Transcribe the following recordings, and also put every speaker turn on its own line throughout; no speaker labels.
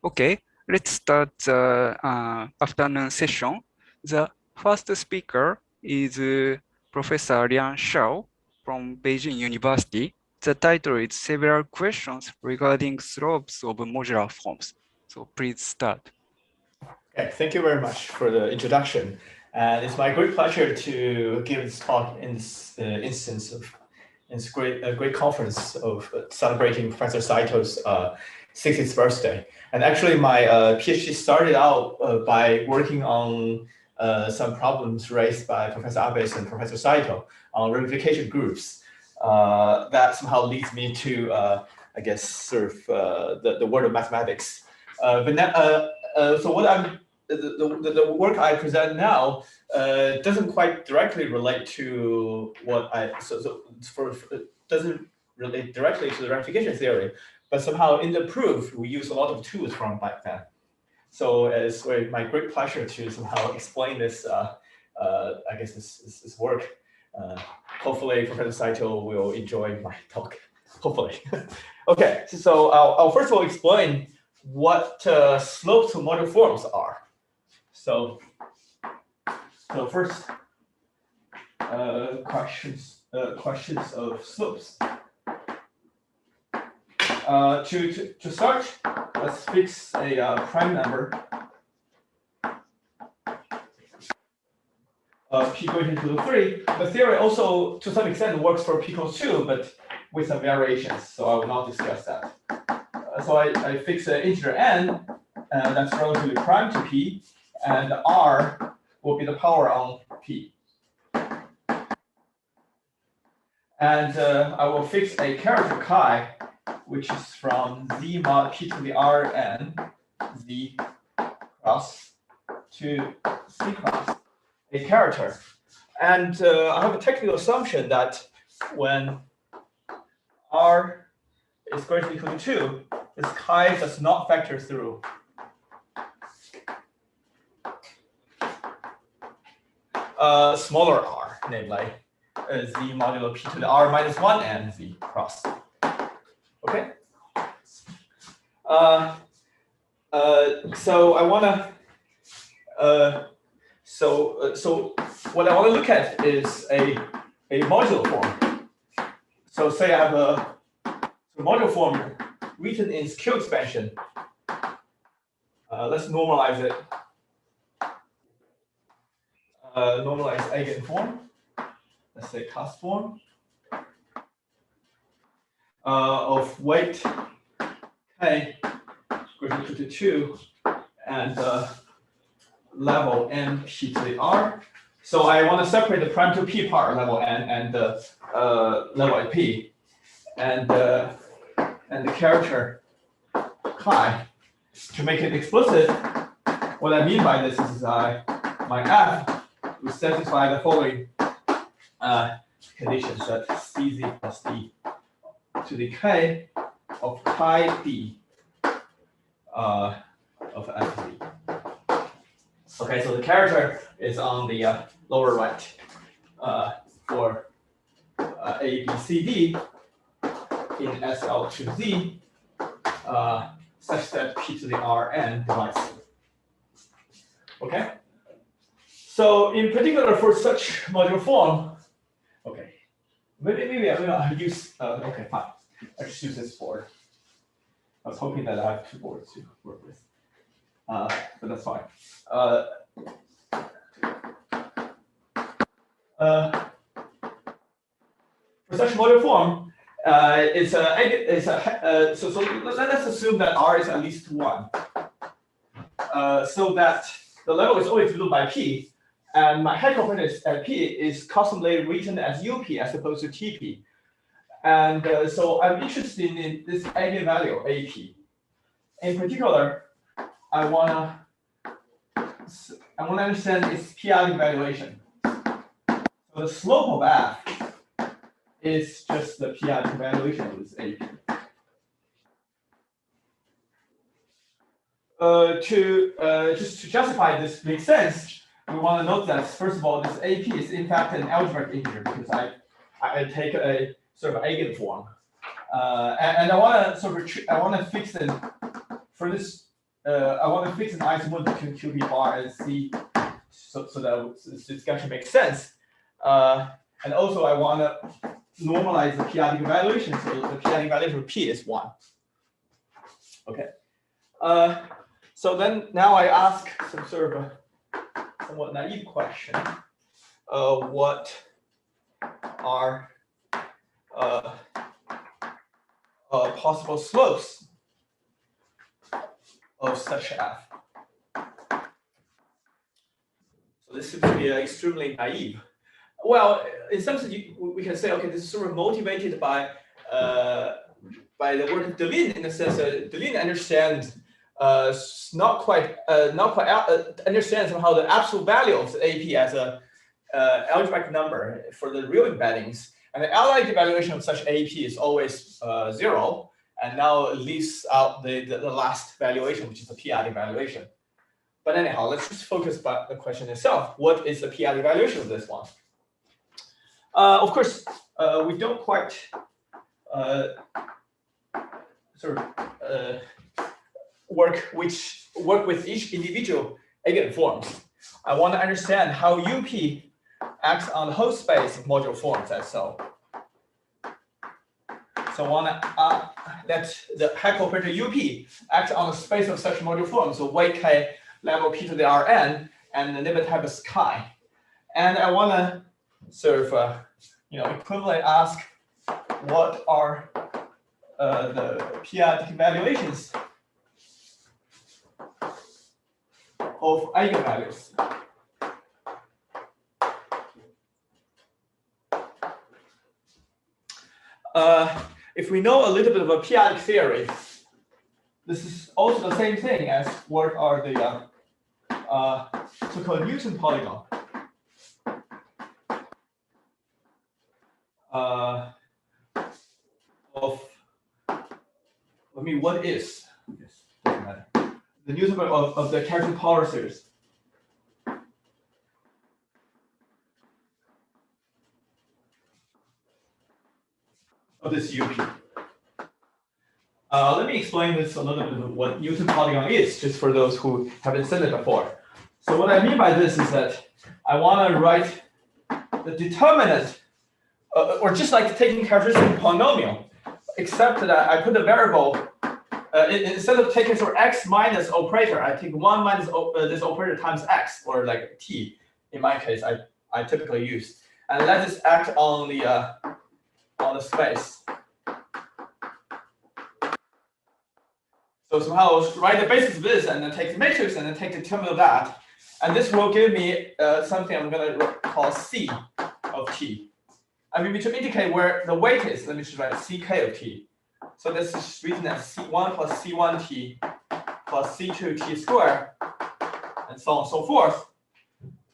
Okay, let's start the afternoon session. The first speaker is Professor Liang Xiao from Beijing University. The title is Several Questions Regarding Slopes of Modular Forms. So please start.
Okay, thank you very much for the introduction. And it's my great pleasure to give this talk in this instance of this great conference of celebrating Professor Saito's 60th birthday. And actually, my PhD started out by working on some problems raised by Professor Abes and Professor Saito on ramification groups. That somehow leads me to, I guess, sort of the world of mathematics. But now, so what I'm the work I present now doesn't quite directly relate to what doesn't relate directly to the ramification theory, but somehow in the proof we use a lot of tools from back then. So it's my great pleasure to somehow explain this. I guess this work. Hopefully, Professor Saito will enjoy my talk. Hopefully. Okay, so I'll first of all explain what slopes of modular forms are. So first, questions of slopes. To start, let's fix a prime number p greater to 3. The theory also, to some extent, works for p equals 2, but with some variations. So I will not discuss that. So I fix an integer n, that's relatively prime to p, and r will be the power on p. And I will fix a character chi, which is from z mod p to the r n, z cross to c cross, a character. And I have a technical assumption that when r is greater than or equal to 2, this chi does not factor through. Smaller r, namely z modulo p to the r minus 1 n z cross. Okay. So I want to. So what I want to look at is a modular form. So say I have a modular form written in Q expansion. Let's normalize it. Normalize eigenform. Let's say cast form of weight k greater to 2 and level n p to the r. So I want to separate the prime to p part level n and the level at p, and the character chi. To make it explicit, what I mean by this is my f will satisfy the following conditions, that cz plus d to the k of chi d of fd. Okay, so the character is on the lower right for a, b, c, d in SL to z, such that p to the r n divides. Okay. So in particular, for such modular form, okay, maybe I'll use. Okay, fine. I just use this board. I was hoping that I have two boards to work with, but that's fine. For such modular form, so let's assume that R is at least 1, so that the level is always ruled by P, and my head coordinate at P is constantly written as UP as opposed to TP. And so I'm interested in this eigenvalue AP. In particular, I want to understand its p-adic valuation. So the slope of f is just the p-adic valuation of this AP. Just to justify this makes sense, we want to note that first of all, this AP is in fact an algebraic integer because I take a sort of eigenform, and I want to fix it for this I want to fix an isomote between QP bar and C, so that this discussion makes sense. And also I want to normalize the p-adic evaluation, so the p-adic evaluation of P is 1. Okay. So then now I ask some sort of a somewhat naive question. What are possible slopes of such f? So this seems to be extremely naive. Well, in some sense, we can say, okay, this is sort of motivated by the work of Deligne, in the sense that Deligne understands not quite understands somehow the absolute value of the AP as a algebraic number for the real embeddings, and the algebraic evaluation of such AP is always 0, and now it leaves out the last valuation, which is the p-adic evaluation. But anyhow, let's just focus on the question itself. What is the p-adic evaluation of this one? Of course, we don't quite work with each individual eigenforms. I want to understand how UP acts on the whole space of modular forms as so. So I want to that the hack operator UP acts on the space of such modular forms, so Yk level P to the Rn, and the limit type is chi. And I want to sort of equivalently ask what are the p-adic evaluations of eigenvalues. If we know a little bit of a p-adic theory, this is also the same thing as what are the so-called Newton polygon. What is? Yes, doesn't matter. The Newton of the character power series. Of this UP. Let me explain this a little bit of what Newton polygon is, just for those who haven't seen it before. So what I mean by this is that I want to write the determinant, or just like taking characteristic of polynomial, except that I put a variable, instead of taking sort of x minus operator, I take 1 minus this operator times x, or like t, in my case, I typically use. And let this act on the space. So somehow I'll write the basis of this, and then take the matrix, and then take the determinant of that. And this will give me something I'm going to call C of t. I mean, to indicate where the weight is, let me just write ck of t. So this is written as C1 plus C1t plus C2t squared, and so on and so forth.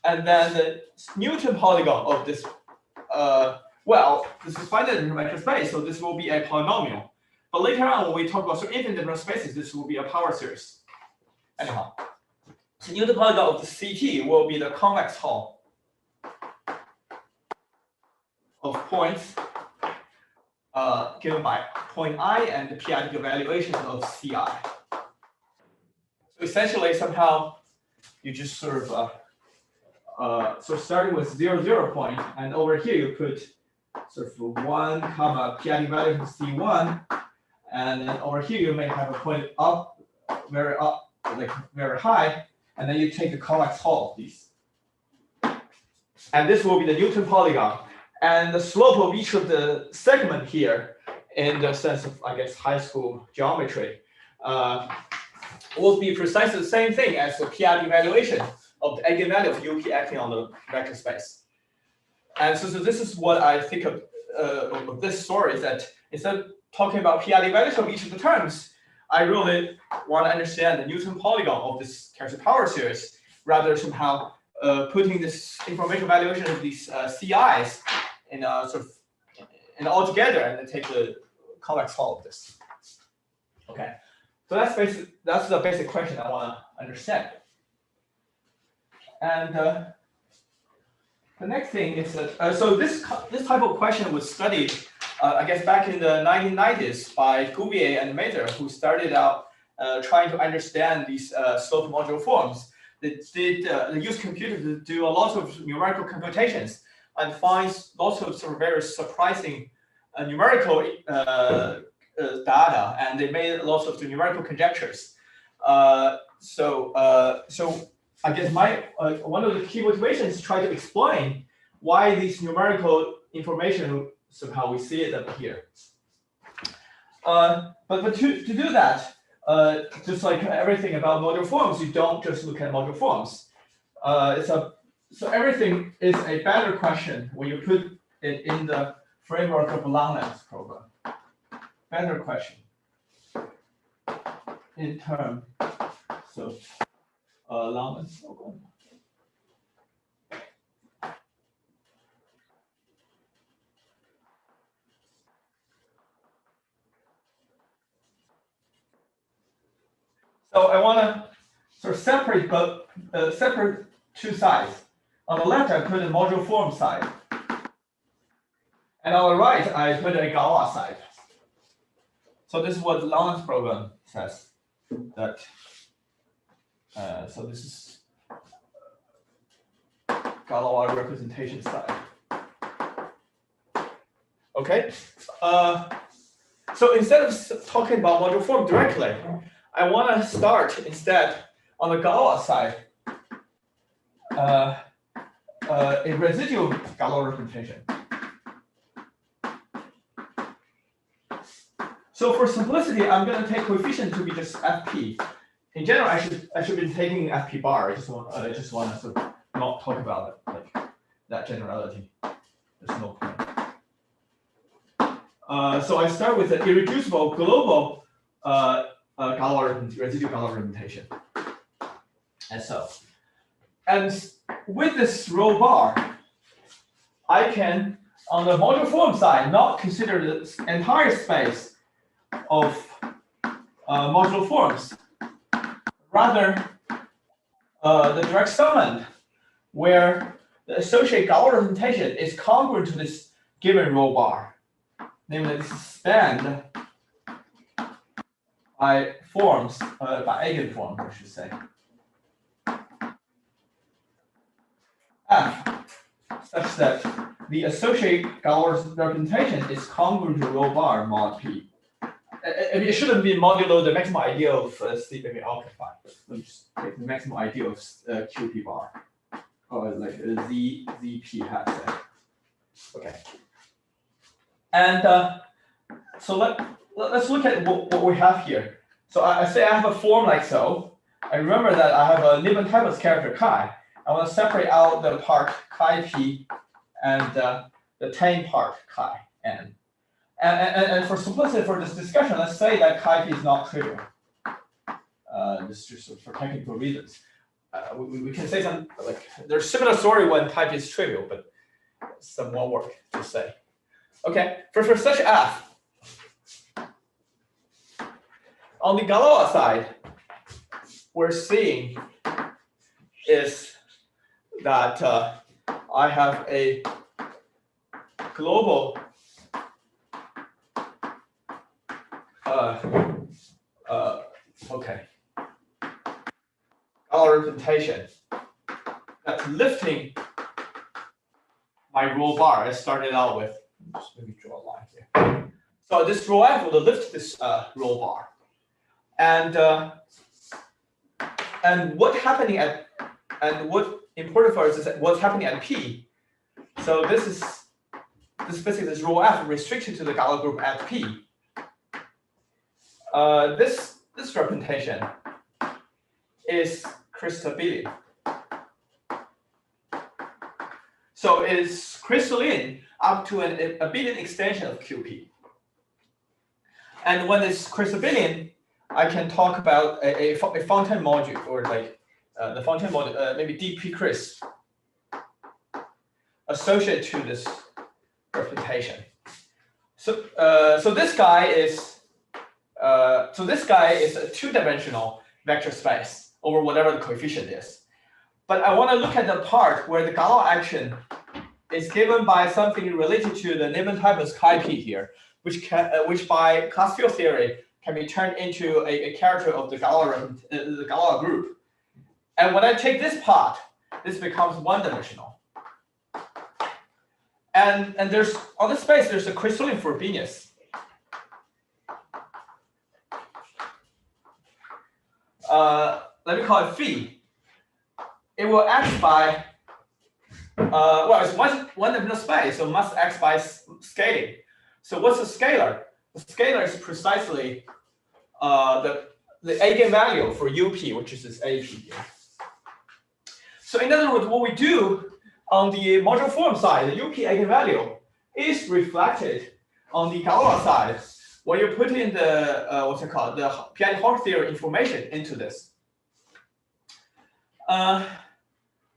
And then the Newton polygon of this, well, this is finite dimensional space, so this will be a polynomial. But later on, when we talk about infinite dimensional spaces, this will be a power series. Anyhow, the Newton polygon of the CT will be the convex hull of points given by point I and the p-adic evaluations of Ci. So essentially, somehow, you just sort of so starting with 0, 0 point, and over here you put sort of 1 comma p-adic value of C1, and then over here you may have a point up, very high, and then you take the convex hull of these. And this will be the Newton polygon. And the slope of each of the segment here, in the sense of, I guess, high school geometry, will be precisely the same thing as the p-adic evaluation of the eigenvalue of UP acting on the vector space. And so this is what I think of this story, is that instead of talking about p-adic evaluation of each of the terms, I really want to understand the Newton polygon of this character power series, rather somehow putting this information valuation of these CIs in all together, and then take the convex hull of this. Okay, so that's the basic question I want to understand. And the next thing is that so this type of question was studied, I guess, back in the 1990s by Cuvier and Mather, who started out trying to understand these slope modular forms. They use computer to do a lot of numerical computations and finds lots of sort of very surprising numerical data, and they made lots of numerical conjectures. So I guess one of the key motivations is to try to explain why these numerical information somehow we see it up here. But to do that, just like everything about modular forms, you don't just look at modular forms. So everything is a better question when you put it in the framework of a Lang's program. Better question in terms of Lang's program. So I want to sort of separate two sides. On the left, I put a modular form side. And on the right, I put a Galois side. So this is what the Lang's program says. That so this is Galois representation side. Okay. So instead of talking about modular form directly, I want to start instead on the Galois side, a residual Galois representation. So for simplicity, I'm going to take coefficient to be just FP. In general, I should be taking FP bar. I just want to sort of not talk about it, like that generality. There's no point. So I start with an irreducible global residual Galois representation. And with this rho bar, I can, on the modular form side, not consider the entire space of modular forms. Rather, the direct summand, where the associated Galois representation is congruent to this given rho bar. Namely, this is spanned by forms, by eigenforms, I should say. F, such that the associated Galois representation is congruent to rho bar mod P. I mean, it shouldn't be modulo the maximum idea of sleep. Okay, fine. Let me just take the maximum idea of QP bar, or like ZP hat. Okay. And so let's look at what we have here. So I say I have a form like so. I remember that I have a Nibben-Typos character chi. I want to separate out the part chi p and the tanh part chi n. And for simplicity for this discussion, let's say that chi p is not trivial. This is just for technical reasons. We can say some, like, there's similar story when chi p is trivial, but some more work to say. Okay, for such f, on the Galois side, we're seeing is that I have a global Galois representation that's lifting my rho bar I started out with. Just let me draw a line here. So this rho f will lift this rho bar, and what happening at, and what important for us is what's happening at P. So this basically this rho f restricted to the Galois group at P. This representation is crystabelian. So it's crystalline up to an abelian extension of QP. And when it's crystabelian, I can talk about a Fontaine module, or like the Fontaine module, maybe dp cris associated to this representation. So this guy is a two-dimensional vector space over whatever the coefficient is. But I want to look at the part where the Galois action is given by something related to the Nibben-Typos chi p here, which by class field theory can be turned into a character of the Galois group. And when I take this part, this becomes one-dimensional. And there's on this space, there's a crystalline Frobenius. Let me call it phi. It will act by well, it's one-dimensional space, so it must act by scaling. So what's the scalar? The scalar is precisely the eigenvalue for UP, which is this AP here. So in other words, what we do on the modular form side, the UP eigenvalue is reflected on the Galois side when you put in the what's it called, the p-adic theorem information into this.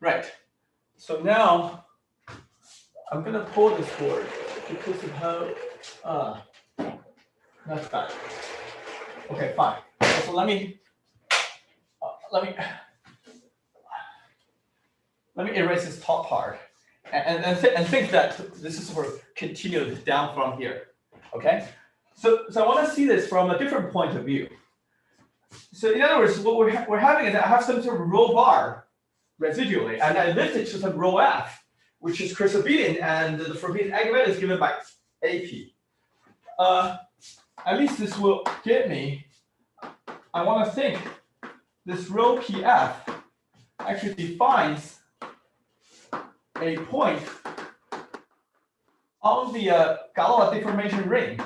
Right. So now I'm gonna pull this board because of how that's bad. Okay, fine. So let me erase this top part and think that this is sort of continued down from here. Okay. So I want to see this from a different point of view. So in other words, what we're having is I have some sort of rho bar residually, and I lift it to some rho f, which is crystabelian, and the Frobenius eigenvalue is given by AP. At least this will give me, I want to think this rho pf actually defines a point on the Galois deformation ring,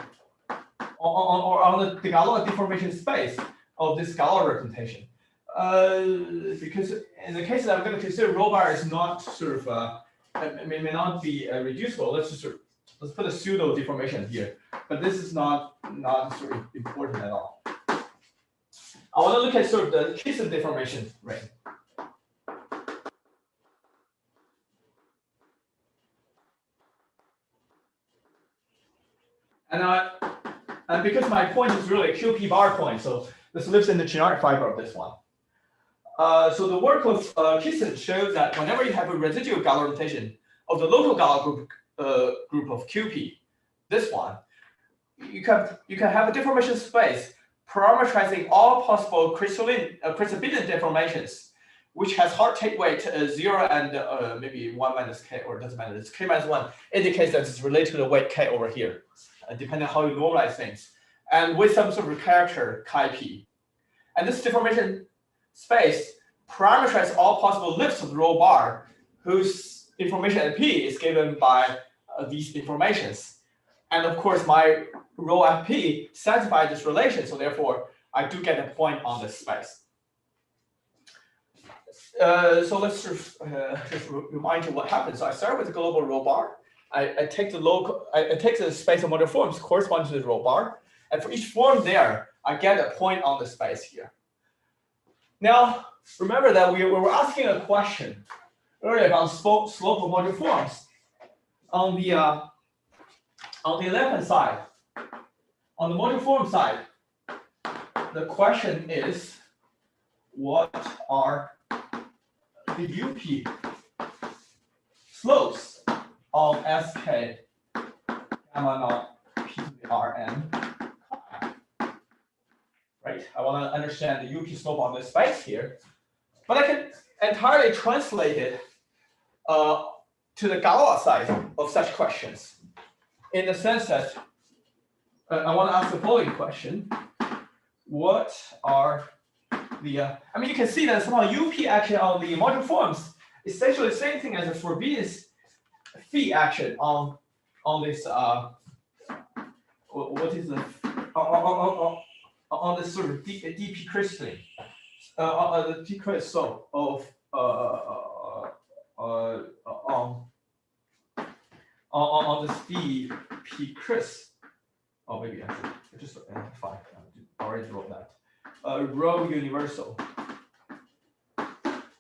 or on the Galois deformation space of this Galois representation. Because in the case that I'm going to consider rho bar is not sort of may not be reducible. Let's put a pseudo deformation here, but this is not sort of important at all. I want to look at sort of the Kisin deformation ring. And because my point is really a QP bar point, so this lives in the generic fiber of this one. So the work of Kisin shows that whenever you have a residual Galois rotation of the local Galois group of QP, this one, you can have a deformation space parameterizing all possible crystabelian deformations, which has hard take weight 0 and maybe 1 minus k, or it doesn't matter, it's k minus 1, indicates that it's related to the weight k over here, depending on how you normalize things, and with some sort of character chi p. And this deformation space parameterizes all possible lifts of the rho bar, whose information at p is given by these deformations. And of course, my rho fp satisfies this relation, so therefore I do get a point on this space. So let's just remind you what happens. So I start with the global rho bar. I take the space of modular forms corresponding to the rho bar, and for each form there, I get a point on the space here. Now, remember that we were asking a question earlier about slope of modular forms. On the left-hand side, on the modular form side, the question is, what are the UP slopes of SK gamma naught P to the Rn? Right, I want to understand the UP slope on this space here, but I can entirely translate it to the Galois side of such questions, in the sense that I want to ask the following question: what are the? I mean, you can see that somehow UP action on the modular forms is essentially the same thing as a Frobenius phi action on this. What is the on this sort of dp crystalline, the d crystal of on this dp crys. Oh, maybe I should just fine. I already wrote that. Rho universal.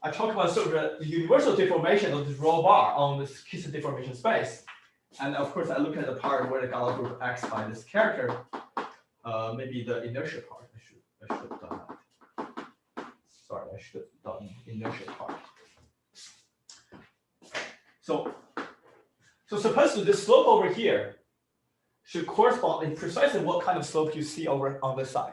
I talked about sort of the universal deformation of this rho bar on this Kisin deformation space, and of course I look at the part where the Galois group acts by this character. Maybe the inertia part. I should have done that. Sorry, I should have done inertia part. So suppose this slope over here should correspond in precisely what kind of slope you see over on this side.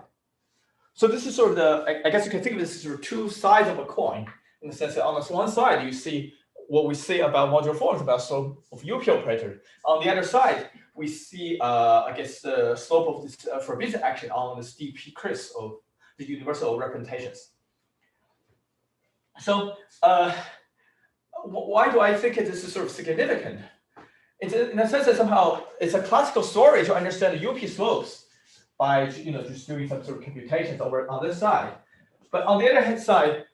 So this is sort of the, I guess you can think of this as sort of two sides of a coin, in the sense that on this one side, you see what we say about modular forms, about slope of UP operator. On the other side, we see, I guess, the slope of this Frobenius action on this dp cris of the universal representations. So why do I think this is sort of significant? It's in a sense that somehow it's a classical story to understand the UP slopes by just doing some sort of computations over on this side. But on the other hand side,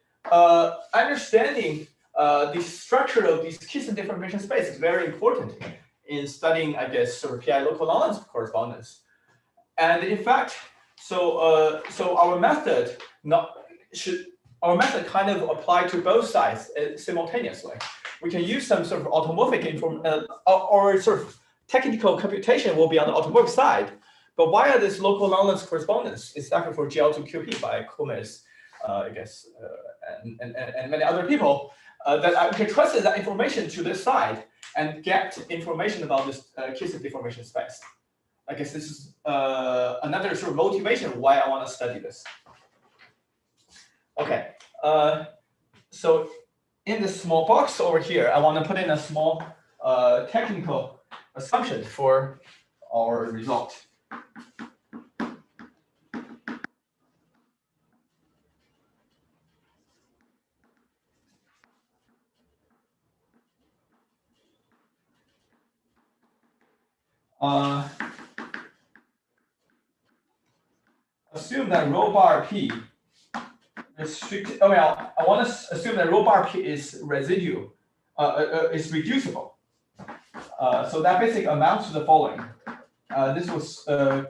understanding the structure of these Kisin deformation space is very important in studying, I guess, sort of PI local lines correspondence. And in fact, so our method kind of apply to both sides simultaneously. We can use some sort of automorphic or sort of technical computation will be on the automorphic side. But via this local lines correspondence, it's actually for GL2QP by Kumes, I guess, and many other people, that I can translate that information to this side and get information about this Kisin deformation space. I guess this is another sort of motivation why I want to study this. Okay, so in this small box over here, I want to put in a small technical assumption for our result. Assume that rho bar p restricted. Oh well, I want to assume that rho bar p is residual, is reducible. So that basically amounts to the following. This was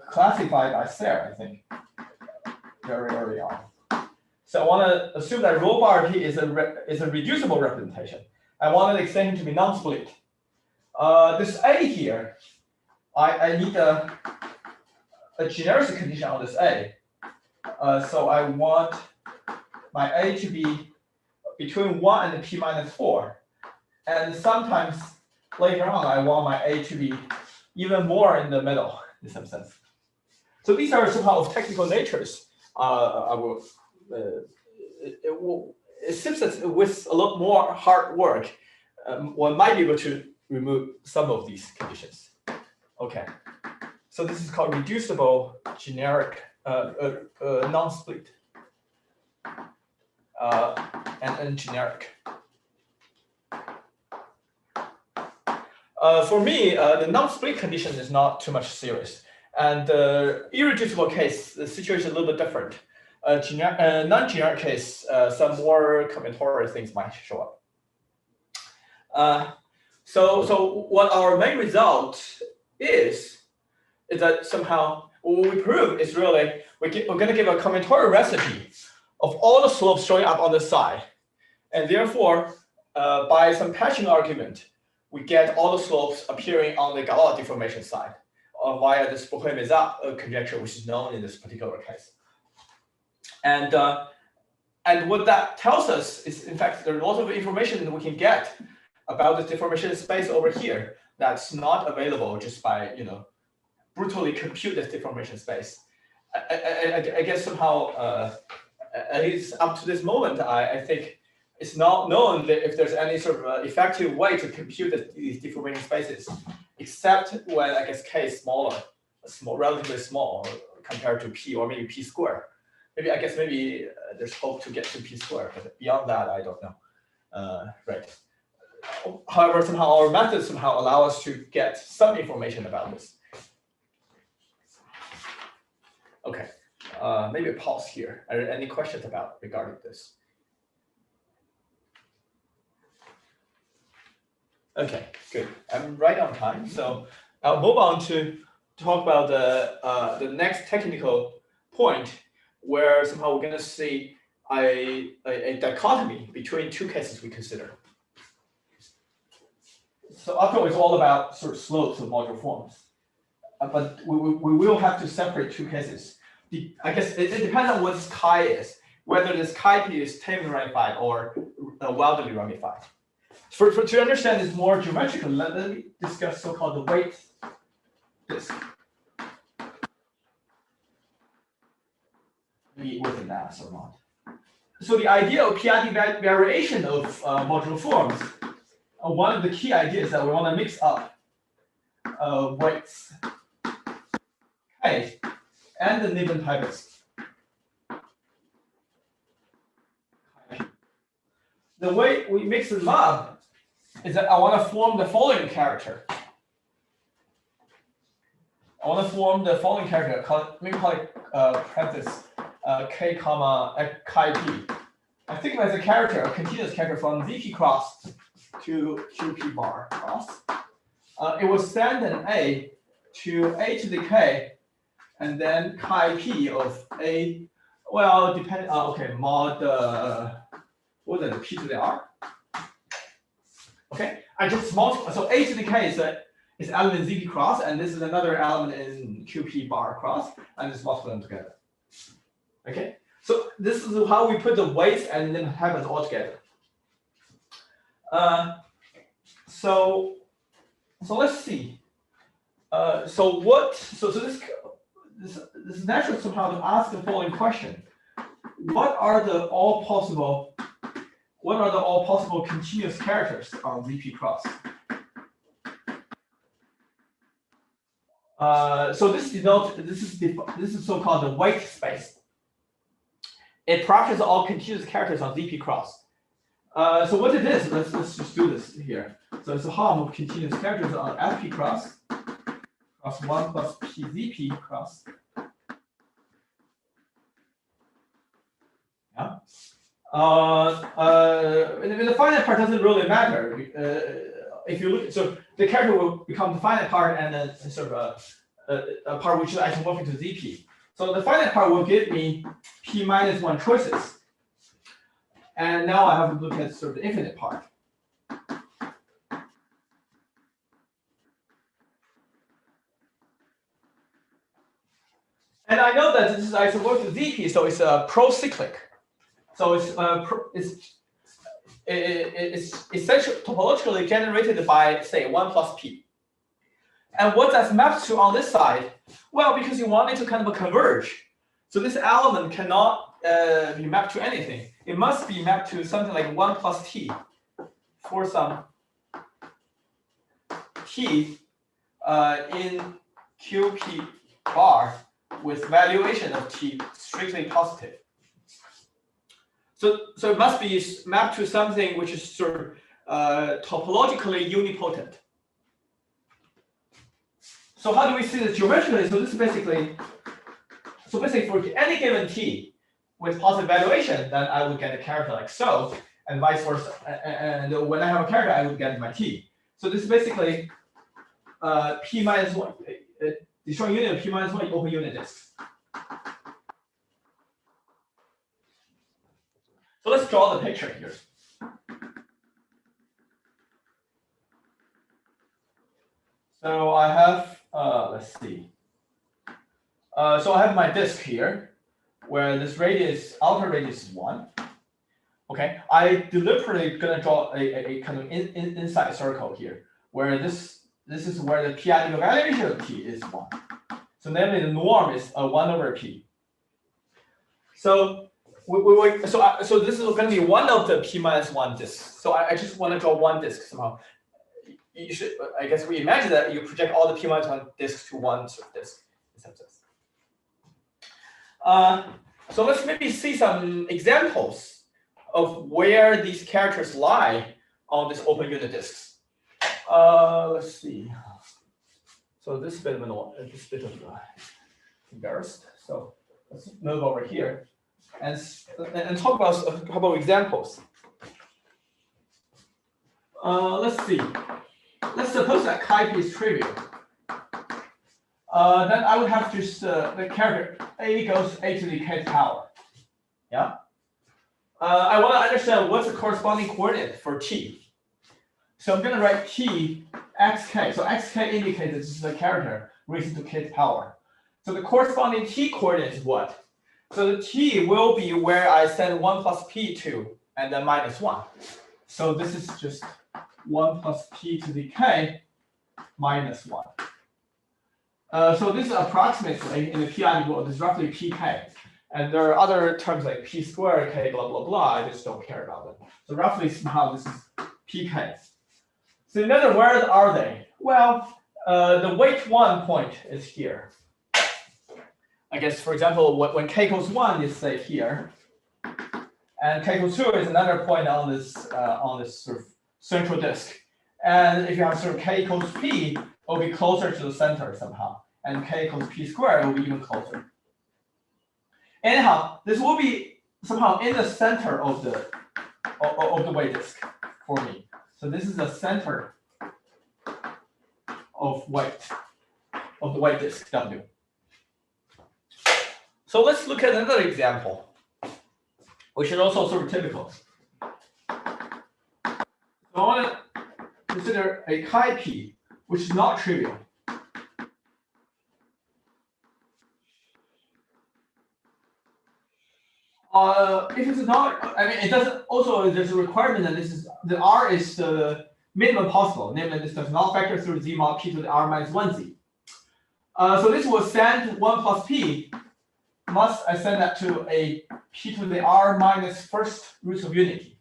classified by Sarah, I think, very early on. So I want to assume that rho bar p is a reducible representation. I want the extension to be non-split. This A here, I need a genericity condition on this A. So I want my A to be between 1 and p minus 4. And sometimes later on, I want my A to be even more in the middle, in some sense. So these are somehow of technical natures. It seems that with a lot more hard work, one might be able to remove some of these conditions. Okay. So this is called reducible generic non-split and generic. For me, the non-split condition is not too much serious. And the irreducible case, the situation is a little bit different. Non-generic case, some more combinatorial things might show up. So what our main result is that somehow what we prove is really we're going to give a combinatorial recipe of all the slopes showing up on the side. And therefore, by some patching argument, we get all the slopes appearing on the Galois deformation side via this Frobenius conjecture, which is known in this particular case. And what that tells us is, in fact, there's a lot of information that we can get about the deformation space over here that's not available just by brutally compute this deformation space. I guess somehow, at least up to this moment, I think it's not known that if there's any sort of effective way to compute these deformation spaces, except when I guess k is relatively small compared to p or maybe p squared. Maybe there's hope to get to p squared, but beyond that, I don't know. Right. However, somehow our methods somehow allow us to get some information about this. Okay, maybe a pause here. Are there any questions regarding this? Okay, good. I'm right on time, so I'll move on to talk about the next technical point, where somehow we're going to see a dichotomy between two cases we consider. So after all, it's all about sort of slopes of modular forms, but we will have to separate two cases. I guess it depends on what this chi is, whether this chi p is tamely ramified or wildly ramified. To understand this more geometrically, let me discuss so-called the weight disk. maybe within that or not. So the idea of p-adic variation of modular forms, one of the key ideas that we want to mix up weights K and the Niven hybrids. The way we mix them up is that I want to form the following character. I want to form the following character, maybe call it parenthesis K comma chi p. I think as a character, a continuous character from ZP cross to QP bar cross. It will send an A to A to the K, and then chi p of A, well, depending, okay, mod, what is it, P to the R? Okay, I just multiply, so A to the K is element ZP cross, and this is another element in QP bar cross, and just multiply them together. Okay, so this is how we put the weights and then hybrids all together. So let's see. So this is natural somehow to ask the following question: What are the all possible continuous characters on ZP cross? So this is so-called the weight space. It captures all continuous characters on ZP cross. So what it is, let's just do this here. So it's a hum of continuous characters on FP cross 1 plus PZP cross. Yeah. The finite part doesn't really matter. If you look, so the character will become the finite part and then sort of a part which is isomorphic to ZP. So the finite part will give me P minus 1 choices. And now I have to look at sort of the infinite part. And I know that this is isomorphic to ZP, so it's procyclic. So it's essentially topologically generated by, say, 1 plus P. And what that's mapped to on this side? Well, because you want it to kind of converge. So this element cannot be mapped to anything. It must be mapped to something like 1 plus T for some T in QP bar with valuation of T strictly positive. So it must be mapped to something which is sort of topologically unipotent. So how do we see this geometrically? So this is basically for any given T with positive valuation, then I would get a character like so, and vice versa. And when I have a character, I would get my T. So this is basically P minus 1, destroying unit of P minus 1 open unit disk. So let's draw the picture here. So I have, let's see. So I have my disk here, where this radius, outer radius is 1. Okay, I deliberately gonna draw a kind of inside circle here, where this is where the p-adic valuation of T is 1. So namely the norm is 1 over P. So so this is going to be one of the P minus 1 disks. So I just want to draw one disk somehow. You should, I guess we imagine that you project all the P minus 1 disks to one sort of disk. So let's maybe see some examples of where these characters lie on this open unit disks. Let's see. So this bit of embarrassed. So let's move over here and talk about a couple of examples. Let's see. Let's suppose that chi p is trivial. Then I would have just the character a goes a to the k power. Yeah. I want to understand what's the corresponding coordinate for t. So I'm going to write t xk. So xk indicates this is a character raised to k power. So the corresponding t coordinate is what? So the t will be where I send 1 plus p to, and then minus 1. So this is just 1 plus p to the k minus 1. So this is approximately in the p-adic world, this is roughly pk. And there are other terms like p squared, k, blah, blah, blah. I just don't care about them. So roughly somehow this is pk. So in other words, are they? Well, the weight 1 point is here. I guess, for example, when k equals 1 is, say, here. And k equals 2 is another point on this sort of central disk. And if you have sort of k equals p, it will be closer to the center somehow. And k equals p squared will be even closer. Anyhow, this will be somehow in the center of the weight disk for me. So this is the center of the weight disk W. So let's look at another example, which is also sort of typical. So I want to consider a chi p, which is not trivial. If it's not, I mean, it doesn't. Also, there's a requirement that the R is the minimum possible. Namely, this does not factor through z mod p to the R minus 1z. So this will send 1 plus p. Must I send that to a p to the R minus first roots of unity?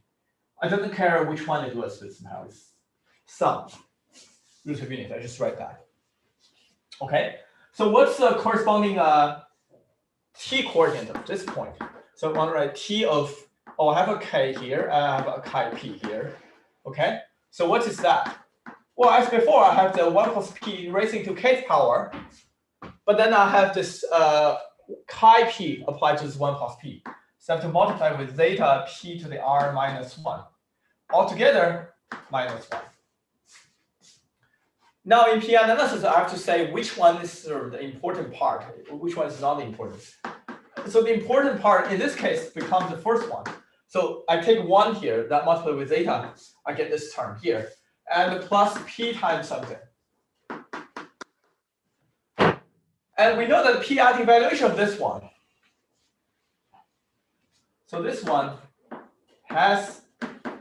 I don't care which one it was, but somehow it's some roots of unity. I just write that. Okay. So what's the corresponding t coordinate of this point? So I want to write t of, oh, I have a k here, I have a chi p here. Okay, so what is that? Well, as before, I have the 1 plus p raising to kth power, but then I have this chi p applied to this 1 plus p. So I have to multiply with zeta p to the R minus 1. Altogether, minus 1. Now in p analysis, I have to say which one is sort of the important part, which one is not important. So the important part in this case becomes the first one. So I take 1 here, that multiplied with zeta, I get this term here, and plus p times something. And we know that the p-adic valuation of this one. So this one has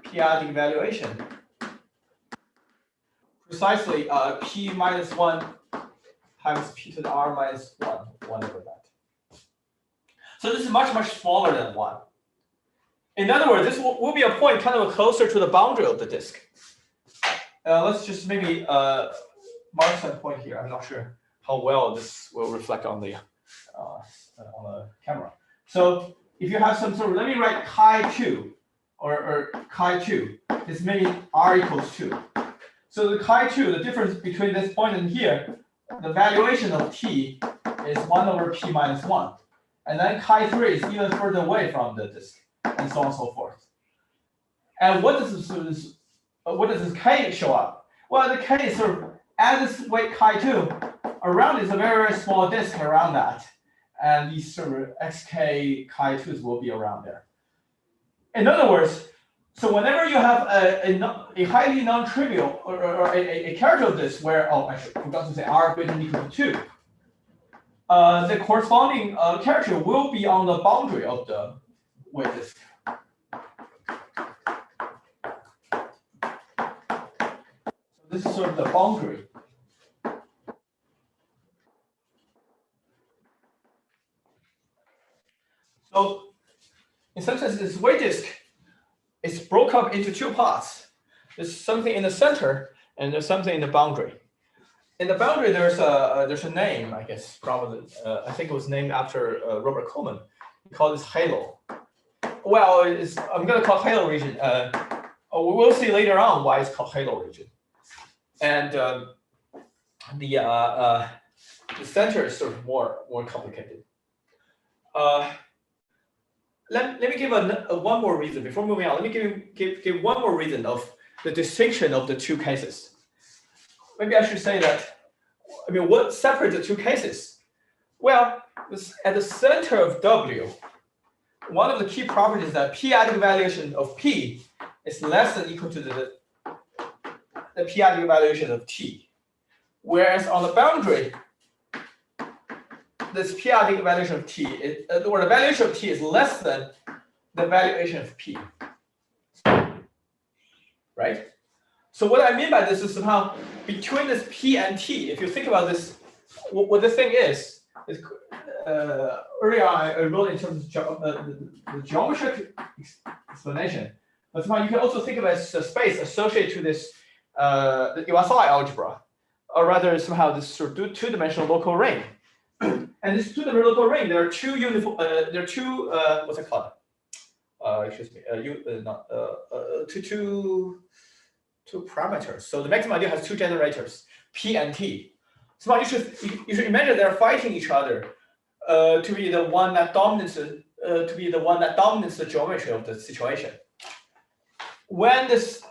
p-adic valuation. Precisely p minus 1 times p to the R minus 1 over that. So this is much, much smaller than 1. In other words, this will be a point kind of closer to the boundary of the disk. Let's just maybe mark some point here. I'm not sure how well this will reflect on the camera. So if you have some sort of, let me write chi 2 or chi 2. This maybe R equals 2. So the chi 2, the difference between this point and here, the valuation of t is 1 over p minus 1. And then chi 3 is even further away from the disk, and so on and so forth. And what does this k show up? Well, the k is sort of at this weight chi 2, around is a very, very small disk around that. And these sort of xk chi 2s will be around there. In other words, so whenever you have a highly non-trivial or a character of this where, oh, I forgot to say R greater than or equal to 2, the corresponding character will be on the boundary of the weight disk. So this is sort of the boundary. So in some sense, this weight disk is broken up into 2 parts. There's something in the center, and there's something in the boundary. In the boundary, there's a name, I guess, probably. I think it was named after Robert Coleman. He called this halo. Well, I'm going to call it halo region. We'll see later on why it's called halo region. And the center is sort of more complicated. Let me give one more reason before moving on. Let me give one more reason of the distinction of the 2 cases. Maybe I should say that, I mean, what separates the 2 cases? Well, at the center of W, one of the key properties is that p-adic valuation of P is less than or equal to the p-adic valuation of T. Whereas on the boundary, this p-adic valuation of T, or the valuation of T is less than the valuation of P. Right? So what I mean by this is somehow between this P and T, if you think about this, what the thing is, earlier I wrote in terms of the geometric explanation, but somehow you can also think of it as a space associated to this the USI algebra, or rather somehow this sort of two-dimensional local ring. And this two-dimensional local ring, there are two uniform, there are two what's it called? Excuse me, two parameters. So the maximum ideal has two generators, P and T. So you should imagine they're fighting each other to be the one that dominates the geometry of the situation. When this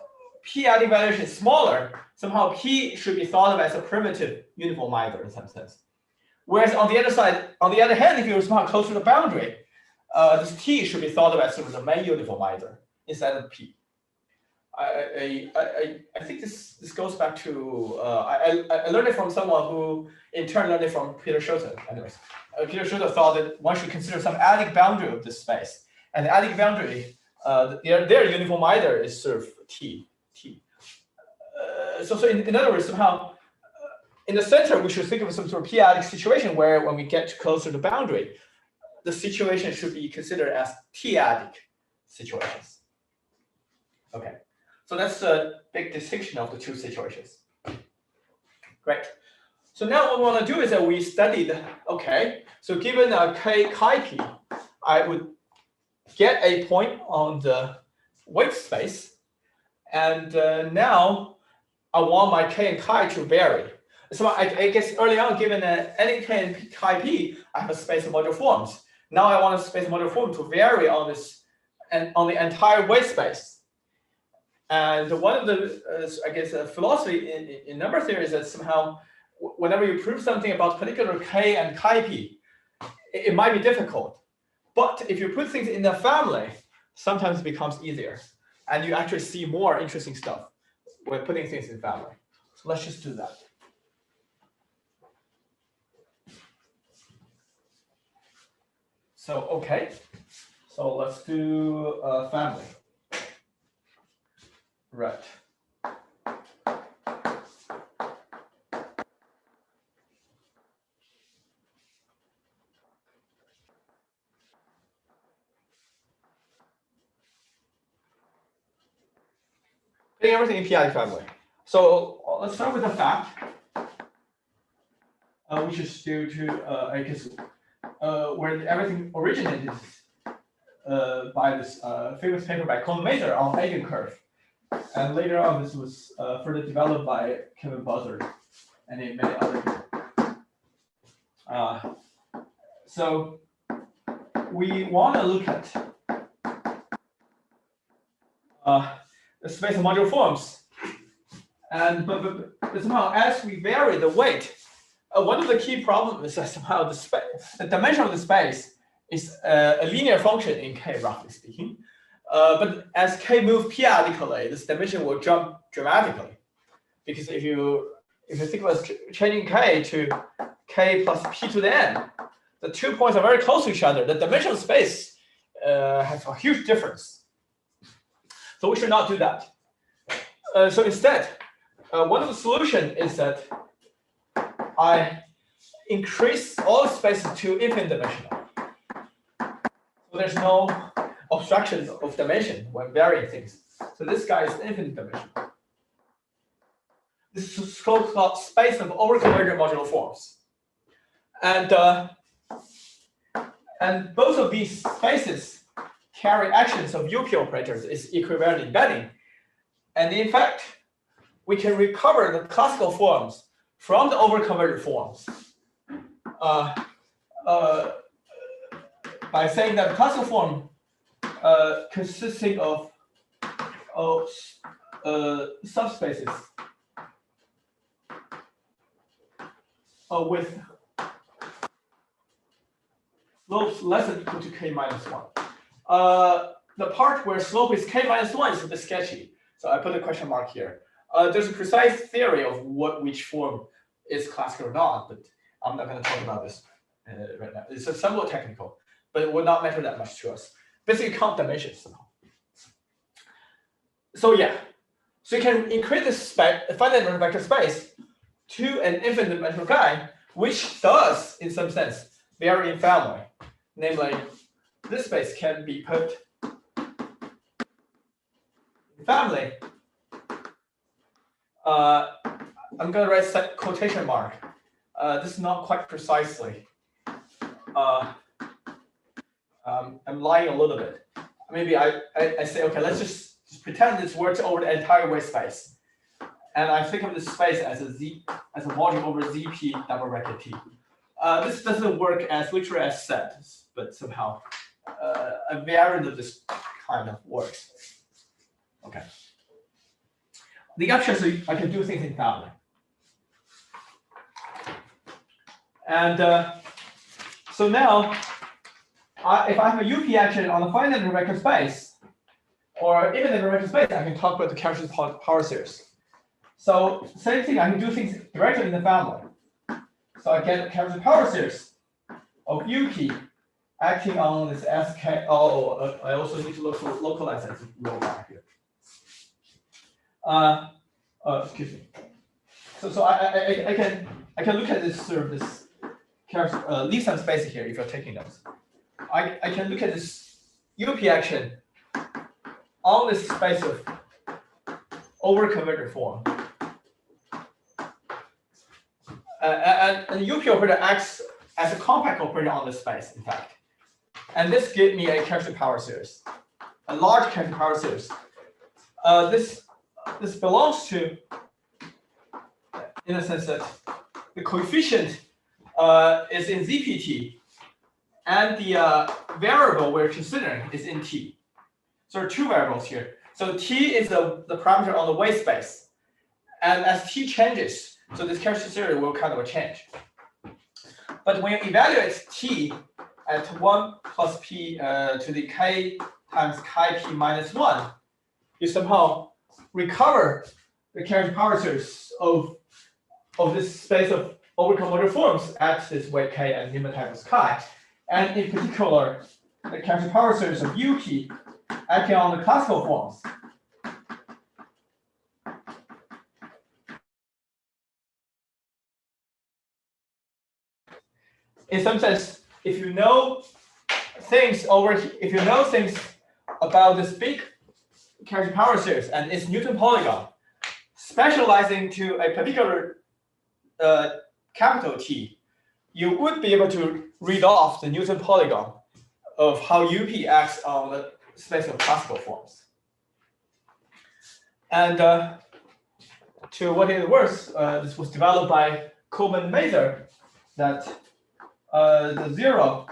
p-adic valuation is smaller, somehow P should be thought of as a primitive uniformizer in some sense. Whereas on the other hand, if you're somehow close to the boundary, this T should be thought of as sort of the main uniformizer instead of P. I think this goes back to I learned it from someone who in turn learned it from Peter Scholte. Anyways, Peter Scholte thought that one should consider some adic boundary of this space, and the adic boundary, their uniformizer is sort of T. So in other words, somehow in the center we should think of some sort of p-adic situation where when we get closer to the boundary, the situation should be considered as t-adic situations. Okay. So that's a big distinction of the two situations. Great. So now what we want to do is that we studied, okay, so given a k chi p, I would get a point on the weight space. And now I want my k and chi to vary. So I guess early on, given any k and chi p, I have a space of modular forms. Now I want a space of modular form to vary on this and on the entire weight space. And one of the, I guess, philosophy in number theory is that somehow, whenever you prove something about particular k and chi p, it might be difficult. But if you put things in the family, sometimes it becomes easier. And you actually see more interesting stuff when putting things in family. So let's just do that. So, okay. So let's do family. Right. Putting everything in p-adic family. So let's start with the fact, which is due to, I guess, where everything originated by this famous paper by Coleman on eigencurve. And later on, this was further developed by Kevin Buzzard and many other people. So we want to look at the space of modular forms. And but somehow, as we vary the weight, one of the key problems is that somehow the dimension of the space is a linear function in K, roughly speaking. But as K moves p-adically, this dimension will jump dramatically. Because if you think about changing K to K plus P to the n, the 2 points are very close to each other. The dimensional space has a huge difference. So we should not do that. So instead, one of the solutions is that I increase all spaces to infinite dimensional. So there's no obstruction of dimension when varying things. So this guy is infinite dimension. This is called space of overconvergent modular forms. And both of these spaces carry actions of UP operators is equivalent embedding. And in fact, we can recover the classical forms from the overconvergent forms by saying that the classical form consisting of subspaces with slopes less than or equal to k minus 1. The part where slope is k minus 1 is a bit sketchy, so I put a question mark here. There's a precise theory of which form is classical or not, but I'm not going to talk about this right now. It's somewhat technical, but it will not matter that much to us. Basically, count dimensions somehow. So yeah, so you can increase this finite dimensional vector space to an infinite dimensional guy which does, in some sense, vary in family. Namely, this space can be put in family. I'm going to write quotation mark. This is not quite precisely. I'm lying a little bit. Maybe I say, okay, let's just pretend this works over the entire weight space. And I think of this space as a volume over ZP double bracket T. This doesn't work as literally as set, but somehow a variant of this kind of works. Okay. The option is I can do things in family. And so now, if I have a UP action on the finite vector space, or even in the vector space, I can talk about the characteristic power series. So same thing, I can do things directly in the family. So I get a characteristic power series of UP acting on this SK. I also need to localize that row bar here. Excuse me. So I can look at this sort of this leave some space here if you're taking notes. I can look at this UP action on this space of overconverted form. And the UP operator acts as a compact operator on this space, in fact. And this gives me a characteristic power series, a large characteristic power series. This belongs to, in the sense that the coefficient is in ZPT, and the variable we're considering is in T. So there are two variables here. So T is the parameter on the weight space. And as T changes, so this characteristic series will kind of change. But when you evaluate T at 1 plus P to the K times chi P minus 1, you somehow recover the characteristic power series of this space of overconverted forms at this weight K and Newman times chi. And in particular, the characteristic power series of UP acting on the classical forms. In some sense, if you know things about this big characteristic power series and its Newton polygon, specializing to a particular capital T, you would be able to read off the Newton polygon of how UP acts on the space of classical forms. And to what it was, this was developed by Coleman and Mather, that the zero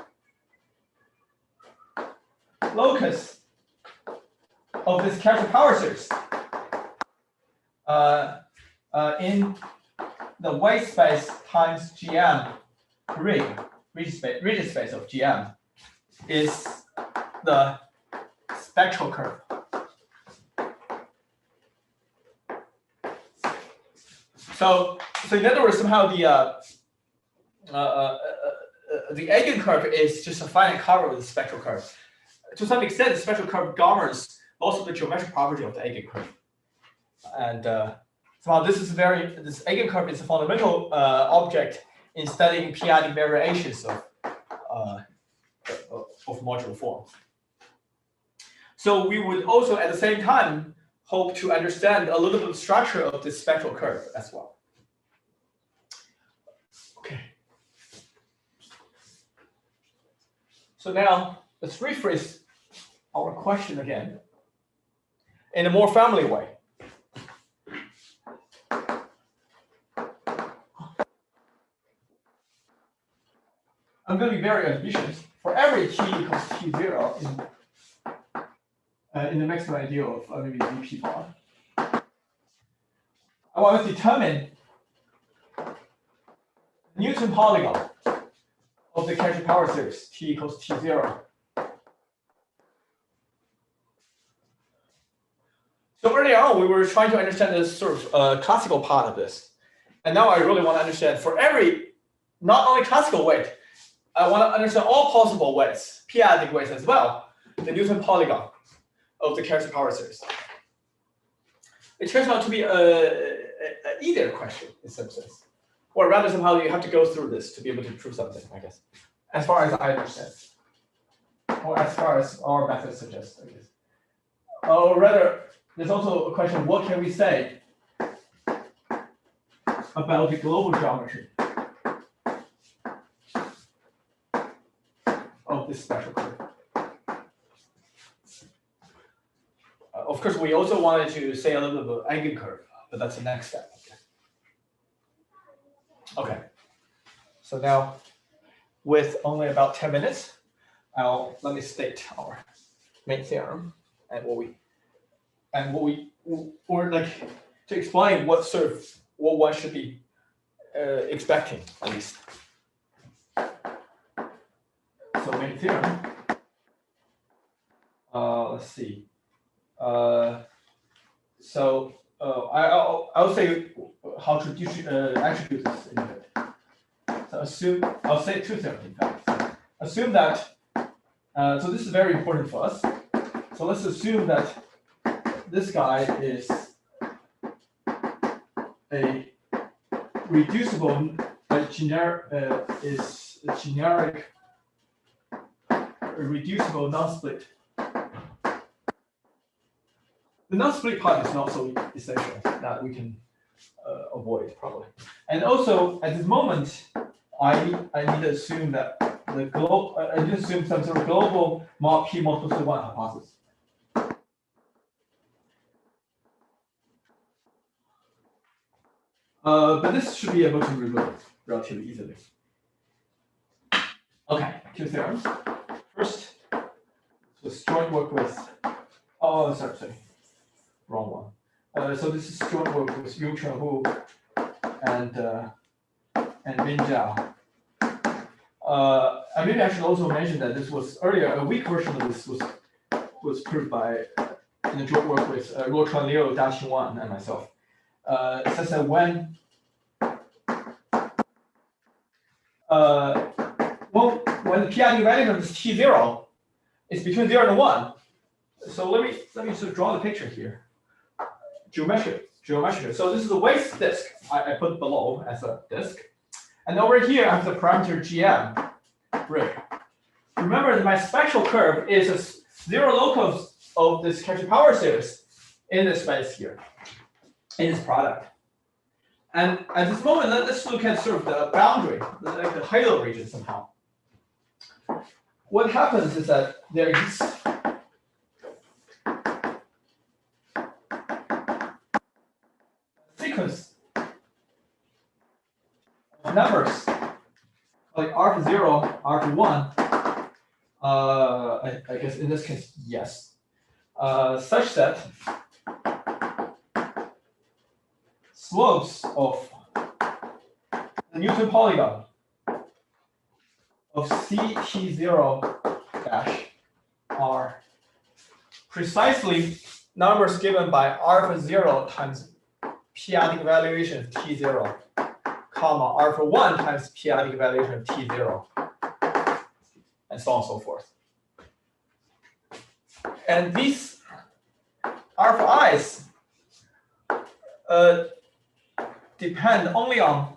locus of this characteristic power series in the weight space times GM rigid space of GM is the spectral curve. So in other words, somehow the eigencurve is just a finite cover of the spectral curve. To some extent, the spectral curve governs most of the geometric property of the eigencurve. And somehow this eigencurve is a fundamental object in studying p-adic variations of modular form. So we would also at the same time hope to understand a little bit of the structure of this spectral curve as well. Okay. So now let's rephrase our question again in a more family way. I'm going to be very ambitious. For every t equals t0 in the maximum ideal of maybe VP bar, I want to determine Newton polygon of the characteristic power series t equals t0. So earlier on, we were trying to understand this sort of classical part of this. And now I really want to understand for every, not only classical weight, I want to understand all possible weights, p-adic weights as well, the Newton polygon of the characteristic power series. It turns out to be an either question in some sense. or rather somehow you have to go through this to be able to prove something, I guess, as far as I understand, or as far as our method suggests, I guess. Or rather, there's also a question: what can we say about the global geometry of this special curve? Of course, we also wanted to say a little bit about eigencurve, but that's the next step. Okay. So now, with only about 10 minutes, let me state our main theorem and or like to explain what one should be expecting at least. So main theorem. Let's see. I'll say how to attribute this in a bit. So I'll say two theorems in fact. Assume that, so this is very important for us. So let's assume that this guy is a reducible, generic, reducible non-split. The non-split part is not so essential that we can avoid probably. And also at this moment, I need to assume that I need to assume some sort of global mod p multiple to 1 hypothesis. But this should be able to remove relatively easily. Okay, two theorems. First, let's joint work with. Oh, sorry, wrong one. So this is joint work with Ruochuan Hu and Liang Xiao. And maybe I should also mention that this was earlier. A weak version of this was proved by in the joint work with Ruochuan Liu, Zhao, and myself. It says that when the p-adic value is t0, it's between 0 and 1. So let me sort of draw the picture here. Geometric. So this is the weight disk I put below as a disk. And over here I have the parameter gm rig. Remember that my special curve is a 0 locus of this Cauchy power series in this space here, in this product. And at this moment, let's look at sort of the boundary, like the halo region somehow. What happens is that there exists sequence of numbers like R0, R1, I guess in this case, yes, such that slopes of the Newton polygon of CT0 dash are precisely numbers given by alpha 0 times p-adic valuation of T0, comma alpha 1 times p-adic valuation of T0, and so on and so forth. And these alpha i's depend only on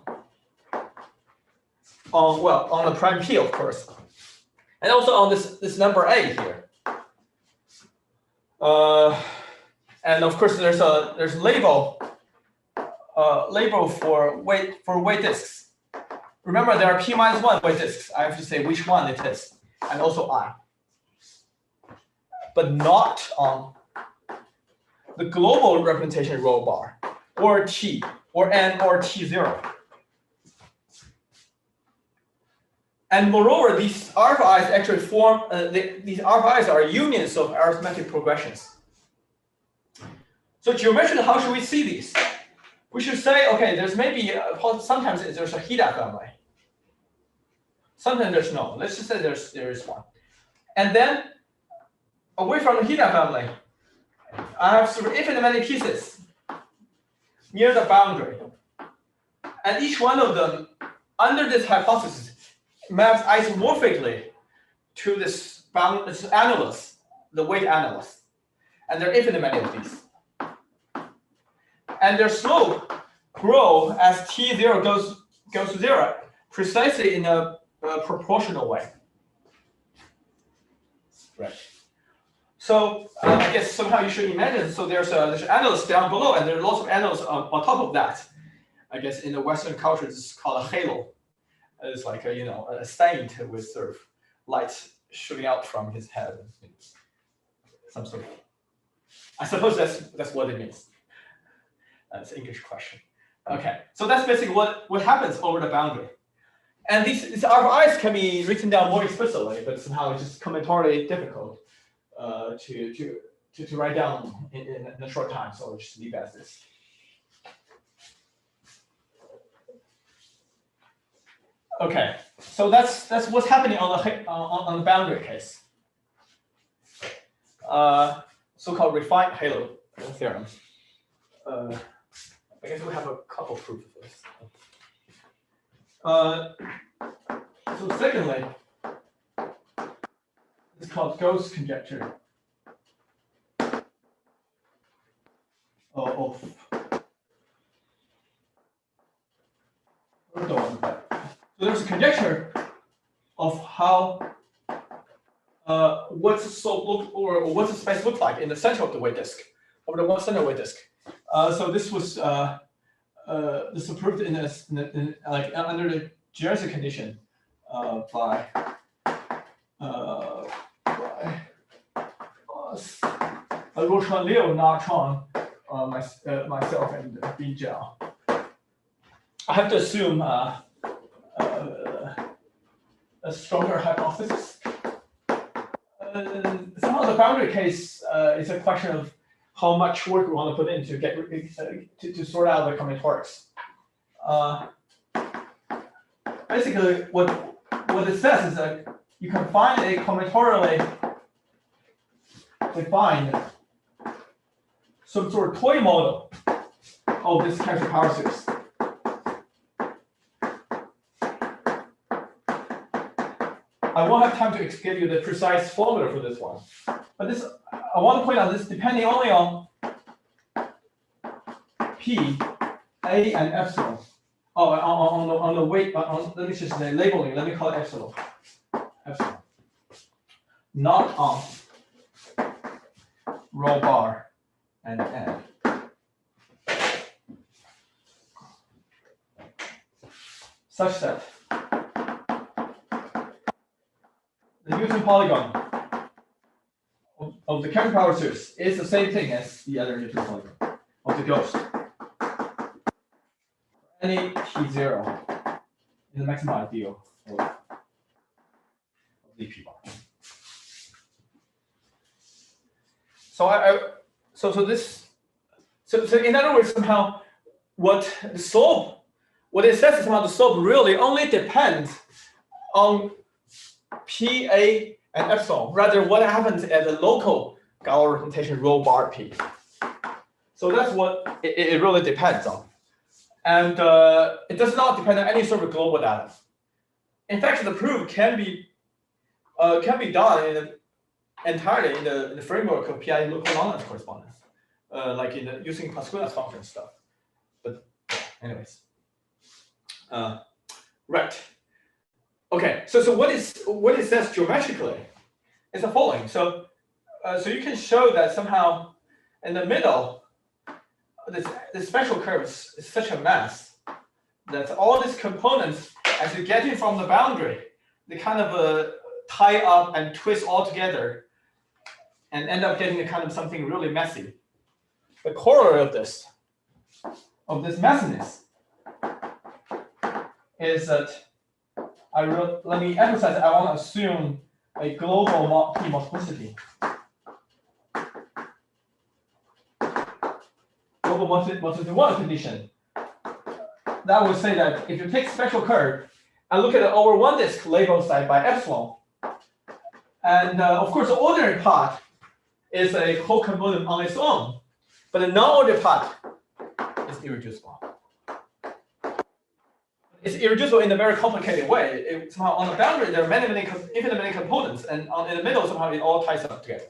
the prime p, of course, and also on this number a here. And of course, there's a label for weight disks. Remember, there are p-1 weight disks. I have to say which one it is, and also I, but not on the global representation rho bar or t or n or t0. And moreover, these alpha i's actually form, these alpha i's are unions of arithmetic progressions. So geometrically, how should we see these? We should say, okay, there's maybe, sometimes there's a Hida family. Sometimes there's no. Let's just say there is one. And then, away from the Hida family, I have sort of infinite many pieces near the boundary. And each one of them, under this hypothesis, maps isomorphically to this annulus, the weight annulus. And there are infinite many of these. And their slope grow as T0 goes to 0 precisely in a proportional way. Right. So I guess somehow you should imagine. So there's anodes down below, and there are lots of anodes on top of that. I guess in the Western culture, it's called a halo. It's like a saint with sort of light shooting out from his head. Some sort of. I suppose that's what it means. It's an English question. Okay, so that's basically what happens over the boundary. And these RFIs can be written down more explicitly, but somehow it's just combinatorially difficult to write down in a short time. So we'll just leave it as this. Okay, so that's what's happening on the boundary case. So-called refined halo theorem. I guess we have a couple proofs of this. So secondly, it's called ghost conjecture of so there's a conjecture of how what's the slope look or what's the space look like in the center of the weight disk, over the one center weight disk. So this was proved like under the Jersey condition by Ruochuan Liu, Nha Truong, myself, and Zhao. I have to assume a stronger hypothesis. Somehow the boundary case is a question of how much work we want to put in to get to sort out the combinatorics. Basically, what it says is that you can find a combinatorially defined some sort of toy model of this character power series. I won't have time to give you the precise formula for this one, but this I want to point out this depending only on P, A, and epsilon. Oh, on the weight. Let me just say labeling. Let me call it epsilon. Epsilon. Not on rho bar and n. Such that the Newton polygon of the character power series is the same thing as the other Newton polygon of the ghost. Any T0 in the maximum ideal of the P bar. So in other words, somehow what it says is somehow the slope really only depends on P, A, and epsilon, rather what happens at the local Galois representation rho bar P. So that's what it really depends on. And it does not depend on any sort of global data. In fact, the proof can be done entirely in the framework of p-adic local non-lens correspondence, like using Pascual's function stuff. But anyways, right. Okay. So what it says geometrically is the following. So you can show that somehow in the middle, this special curve is such a mass that all these components, as you get in from the boundary, they kind of tie up and twist all together and end up getting a kind of something really messy. The corollary of this messiness is that let me emphasize that I want to assume a global P multiplicity. Global multiplicity one condition. That would say that if you take special curve and look at it over one disk labeled by epsilon, and of course the ordinary part is a whole component on its own, but the non-ordinary part is irreducible. It's irreducible in a very complicated way. Somehow on the boundary there are infinite many components, and in the middle somehow it all ties up together.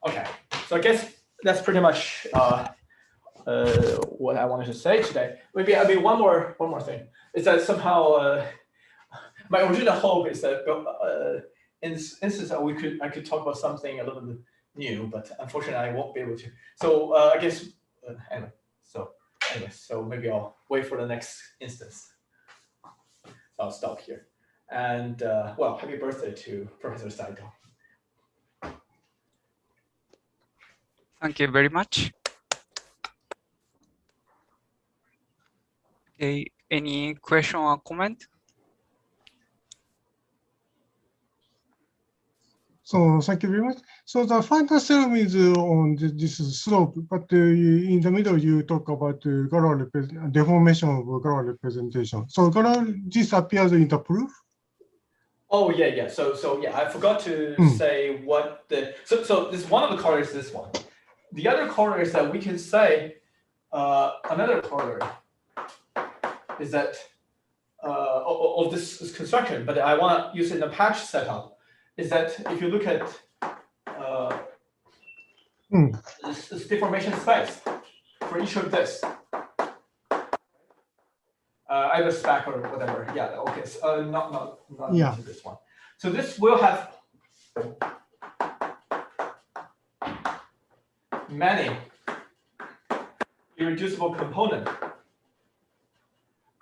Okay, so I guess that's pretty much what I wanted to say today. Maybe I mean one more thing is that somehow my original hope is that in this instance I could talk about something a little bit new, but unfortunately I won't be able to. So I guess anyway. So maybe I'll wait for the next instance. I'll stop here. And well, happy birthday to Professor Zhao.
Thank you very much. Okay, any question or comment?
So thank you very much. So the final theorem is on this slope, but in the middle you talk about Galois deformation of Galois representation. So this appears in the proof.
Oh yeah. So yeah, I forgot to say what the so this one of the corollaries is this one. The other corollary is that we can say another corollary is that of this construction, but I want to use it in a patch setup. Is that if you look at this deformation space for each of this, either spec or whatever. Yeah. Okay. So, not this one. So this will have many irreducible component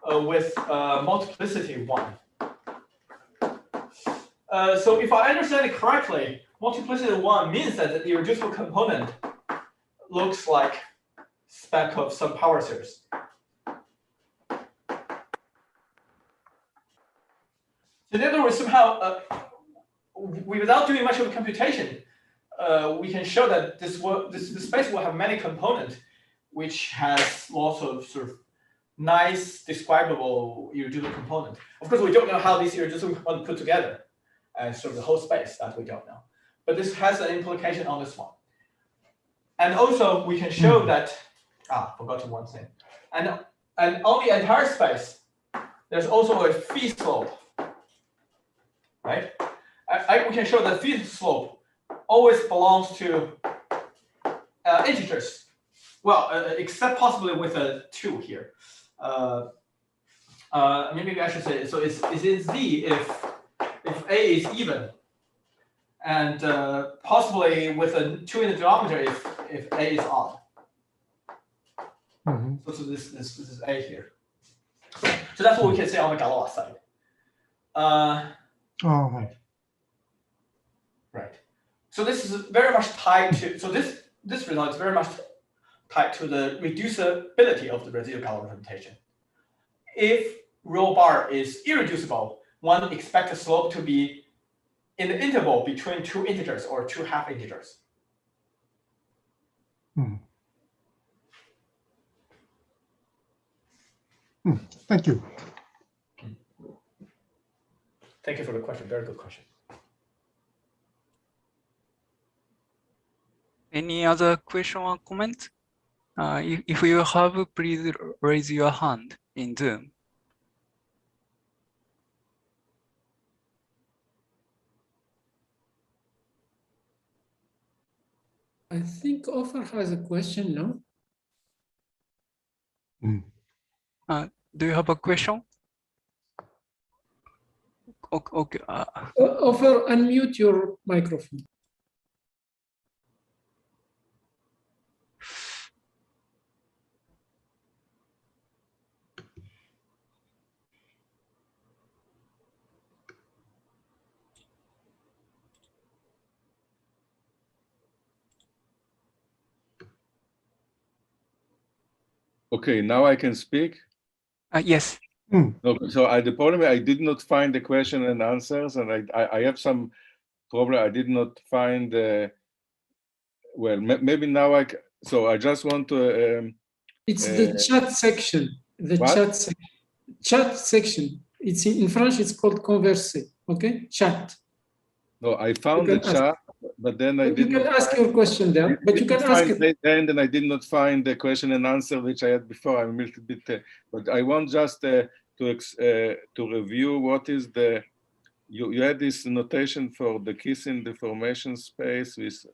with multiplicity 1. So if I understand it correctly, multiplicity 1 means that the irreducible component looks like spec of some power series. So in other words, somehow, without doing much of a computation, we can show that this space will have many components, which has lots of sort of nice describable irreducible component. Of course, we don't know how these irreducible components put together, sort of the whole space that we don't know. But this has an implication on this one. And also, we can show that forgot one thing. And on the entire space, there's also a phi slope, right? We can show that phi slope always belongs to integers. Well, except possibly with a 2 here. Maybe I should say, so it's in Z if A is even, and possibly with a 2 in the denominator if A is odd. So this is A here. So that's what we can say on the Galois side. Right. So this is very much tied to. So this result is very much tied to the reducibility of the residual Galois representation. If rho bar is irreducible, one expects the slope to be in the interval between 2 integers or 2 half integers.
Thank you.
Thank you for the question. Very good question.
Any other question or comment? If you have, please raise your hand in Zoom.
I think Offer has a question, no?
Do you have a question? Okay.
Offer, unmute your microphone.
Okay, now I can speak.
Yes.
Okay, so the problem I did not find the question and answers, and I have some problem. I did not find well, maybe now so I just want to.
It's the chat section. The
what?
Chat section. It's in French. It's called converser. Okay, chat.
No, I found the chat, but then I did not.
You can ask your question there, but you can ask it.
And then I did not find the question and answer which I had before. I'm a little bit, but I want just to review what is the. You had this notation for the Kisin deformation space with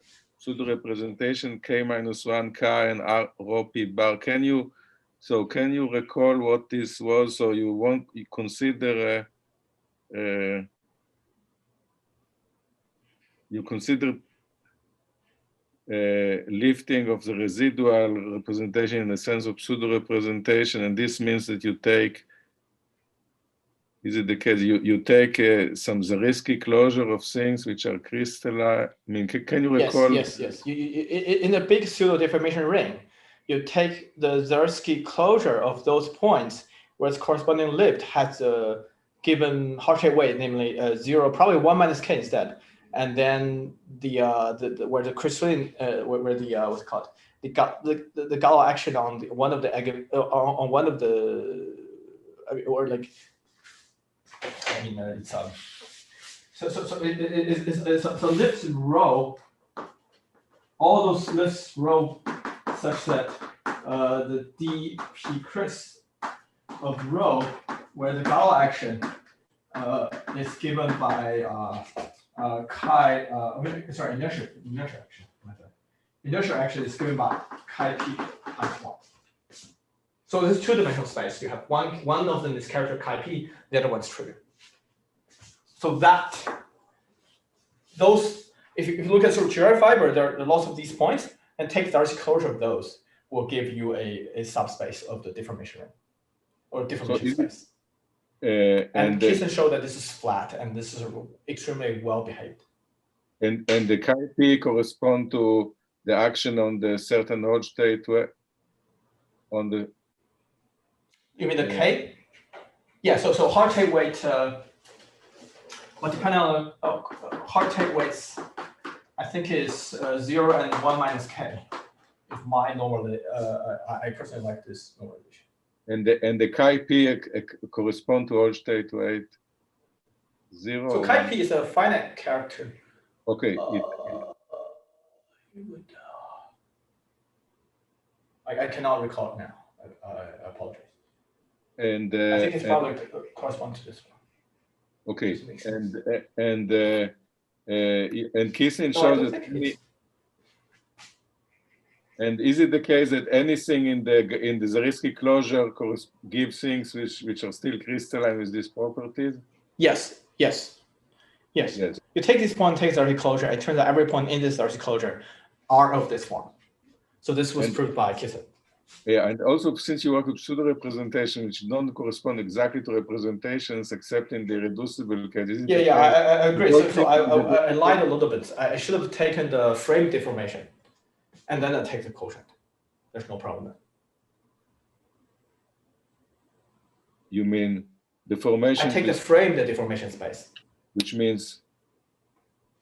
pseudo representation k minus 1 chi and r rho p bar. Can you recall what this was? So you consider lifting of the residual representation in the sense of pseudo representation, and this means that you take. Is it the case you take some Zariski closure of things which are crystalline? I mean, can you recall?
Yes. In a big pseudo deformation ring, you take the Zariski closure of those points where its corresponding lift has a given Hartree weight, namely 0, probably 1 minus k instead, and then where the crystalline where the what's it called the Galois action on one of the on one of the or like. I mean, it's so lifts in row. All those lifts row such that the dp cris of row, where the Galois action is given by chi. Inertia action. Inertia action is given by chi p times 1. So this is two-dimensional space. You have one of them is character chi p, the other one's trivial. So that those, if you look at sort of Girard fiber, there are lots of these points, and take Darcy closure of those will give you a subspace of the deformation ring or deformation space. And Kisin showed that this is flat and this is extremely well behaved.
And the chi p correspond to the action on the certain node state on the.
You mean the K? Yeah, so Hartree weight, well, depending on Hartree weights, I think is 0 and 1 minus K. If my normally, I personally like this normalization.
And the chi p correspond to node state weight 0.
So chi p is a finite character.
Okay.
I cannot recall it now. I apologize.
And
I think it's probably corresponds to this one.
Okay, and Kisin shows that. And is it the case that anything in the Zariski closure gives things which are still crystalline with these properties?
Yes. You take this point, take Zariski closure. It turns out every point in this Zariski closure are of this form. So this was proved by Kisin.
Yeah, and also since you work with pseudo representation, which don't correspond exactly to representations except in the reducible case.
I agree. So I lied a little bit. I should have taken the frame deformation, and then I take the quotient. There's no problem there.
You mean deformation?
I take the frame, the deformation space.
Which means?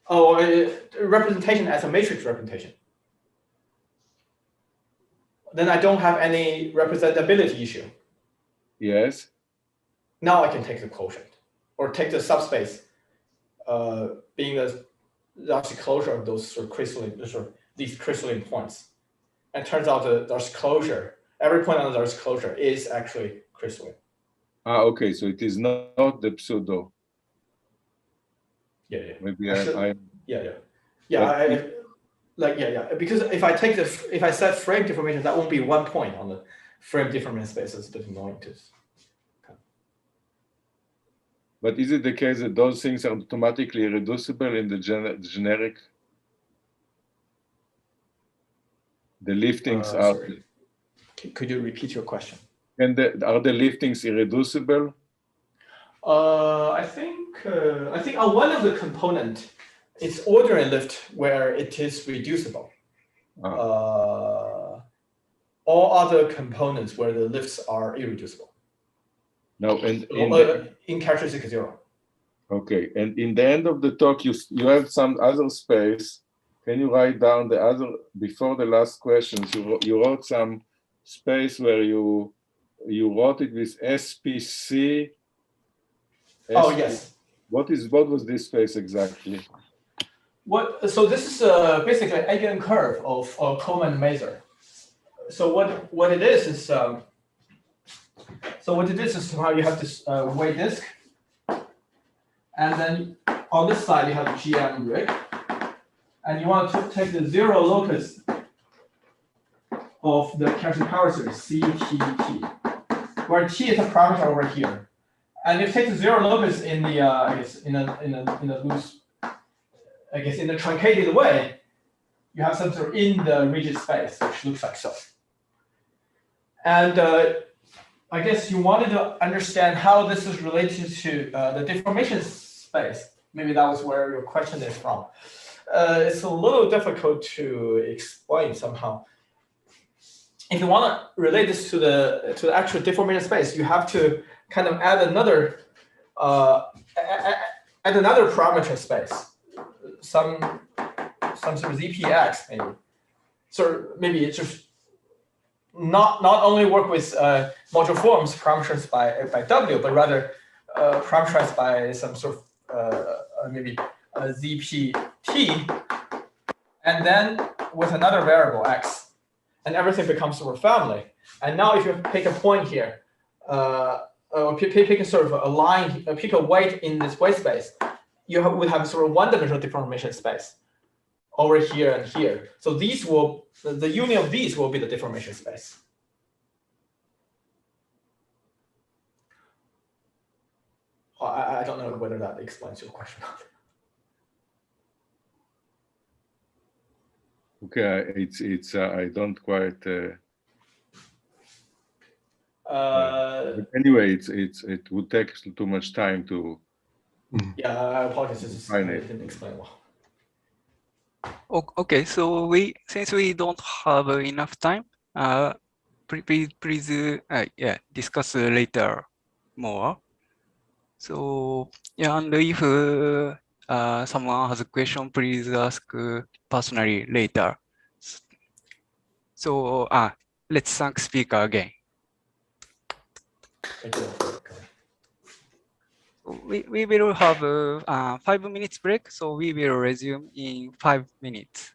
Oh, representation as a matrix representation. Then I don't have any representability issue.
Yes.
Now I can take the quotient or take the subspace, being the Darcy closure of those sort of crystalline, these crystalline points. And it turns out the Darcy closure, every point on the Darcy closure is actually crystalline.
Okay, so it is not the pseudo.
Yeah.
Maybe
Because if I set frame deformation, that won't be 1 point on the frame deformation space. It's a bit annoying to.
But is it the case that those things are automatically reducible in the generic? The liftings are.
Sorry. Could you repeat your question?
And are the liftings irreducible?
I think on one of the component, it's ordinary lift where it is reducible. All other components where the lifts are irreducible.
No, and
in characteristic 0.
Okay, and in the end of the talk, you have some other space. Can you write down the other before the last questions? You wrote some space where you wrote it with SPC.
Oh yes.
What was this space exactly?
So this is basically an eigen curve of Coleman-Maser. So what it is how you have this weight disk, and then on this side you have GM rig, and you want to take the zero locus of the character power series C, T, T, where T is a parameter over here. And if you take the zero locus in the I guess in a loose, I guess in a truncated way, you have some sort of in the rigid space, which looks like so. And I guess you wanted to understand how this is related to the deformation space. Maybe that was where your question is from. It's a little difficult to explain somehow. If you want to relate this to the actual deformation space, you have to kind of add another parameter space, some sort of ZPX maybe. So maybe it's just not only work with module forms parameterized by W, but rather parameterized by some sort of maybe ZPT, and then with another variable X. And everything becomes sort of family. And now if you pick a point here, or pick a sort of a line, pick a weight in this weight space, you would have sort of one-dimensional deformation space over here and here. So these will, the union of these will be the deformation space. I don't know whether that explains your question.
Okay, it's I don't quite. But anyway, it would take too much time to.
Yeah, I apologize. I didn't explain well.
Okay, so since we don't have enough time, please yeah, discuss later more. So yeah, and if someone has a question, please ask personally later. So let's thank speaker again.
Thank you.
We will have a 5 minutes break, so we will resume in 5 minutes.